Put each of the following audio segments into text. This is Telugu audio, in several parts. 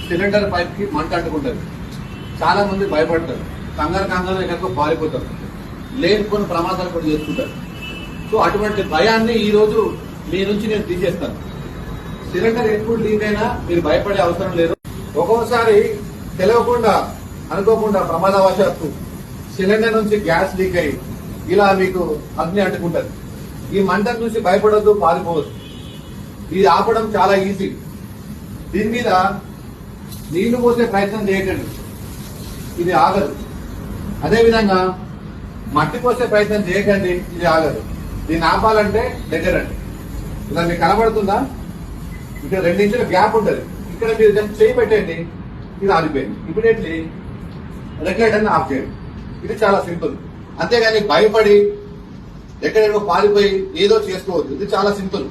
సిలిండర్ పైప్ కి మంట అంటుకుంటది. చాలా మంది భయపడతారు, కంగారు ఎక్కడికో పారిపోతారు, లేని ప్రమాదాలు కూడా చేసుకుంటారు. సో అటువంటి భయాన్ని ఈ రోజు మీ నుంచి నేను తీసేస్తాను. సిలిండర్ ఎప్పుడు లీక్ అయినా మీరు భయపడే అవసరం లేదు. ఒక్కోసారి తెలియకుండా అనుకోకుండా ప్రమాదవశాత్తు సిలిండర్ నుంచి గ్యాస్ లీక్ అయ్యి ఇలా మీకు అగ్ని అంటుకుంటది. ఈ మంటను చూసి భయపడొద్దు, పారిపోవద్దు. ఇది ఆపడం చాలా ఈజీ. దీని మీద నీళ్లు పోసే ప్రయత్నం చేయకండి, ఇది ఆగదు. అదేవిధంగా మట్టి పోసే ప్రయత్నం చేయకండి, ఇది ఆగదు. దీన్ని ఆపాలంటే దగ్గరండి. ఇలా మీకు కనబడుతుందా? ఇక్కడ 2 ఇంచుల గ్యాప్ ఉంటుంది. ఇక్కడ మీరు జస్ట్ చేయి పెట్టండి, ఇది ఆగిపోయింది. ఇమీడియట్లీ రెగ్యులేటర్ని ఆఫ్ చేయండి. ఇది చాలా సింపుల్. అంతేగాని భయపడి ఎక్కడెక్కడో పారిపోయి ఏదో చేసుకోవద్దు. ఇది చాలా సింపుల్.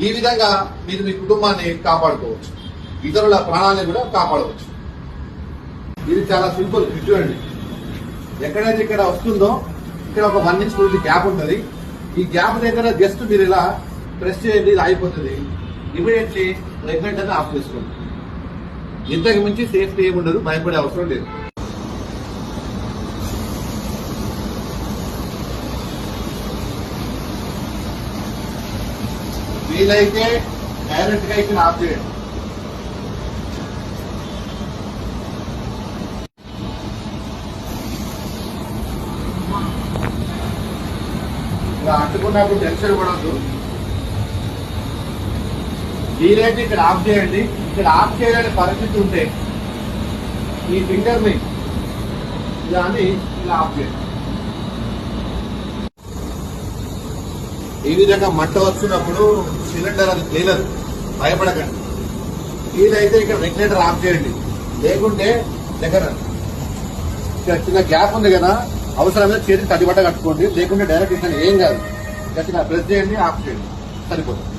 ఈ విధంగా మీరు మీ కుటుంబాన్ని కాపాడుకోవచ్చు, ఇతరుల ప్రాణాలను కూడా కాపాడవచ్చు. ఇది చాలా సింపుల్. చూడండి, ఎక్కడైతే ఇక్కడ వస్తుందో ఇక్కడ ఒక 1 ఇంచ్ గ్యాప్ ఉంటుంది. ఈ గ్యాప్ దగ్గర జస్ట్ మీరు ఇలా ప్రెస్ చేయండి, ఇది అయిపోతుంది. ఇమీడియట్లీ రెగ్యులేటర్ని ఆఫ్ చేసుకోండి. ఇంతకు మించి సేఫ్టీ ఏముండదు, భయపడే అవసరం లేదు. వీలైతే డైరెక్ట్ గా ఇక్కడ ఆఫ్ చేయండి. ఇలా అంటుకున్నప్పుడు టెన్షన్ పడద్దు. వీలైతే ఇక్కడ ఆఫ్ చేయండి. ఇక్కడ ఆఫ్ చేయలేని పరిస్థితి ఉంటే ఈ ఫింగర్ ని దాన్ని ఇలా ఆఫ్ చేయండి. ఈ విధంగా మంట వచ్చినప్పుడు సిలిండర్ అది తేలదు, భయపడకండి. వీలైతే ఇక్కడ రెగ్యులేటర్ ఆఫ్ చేయండి, లేకుంటే దగ్గర ఇక్కడ చిన్న గ్యాప్ ఉంది కదా, అవసరమైతే చేతి తడిబట్ట కట్టుకోండి, లేకుంటే డైరెక్ట్ ఇక్కడ ఏం కాదు, గట్టిగా ప్రెస్ చేయండి, ఆఫ్ చేయండి, సరిపోతుంది.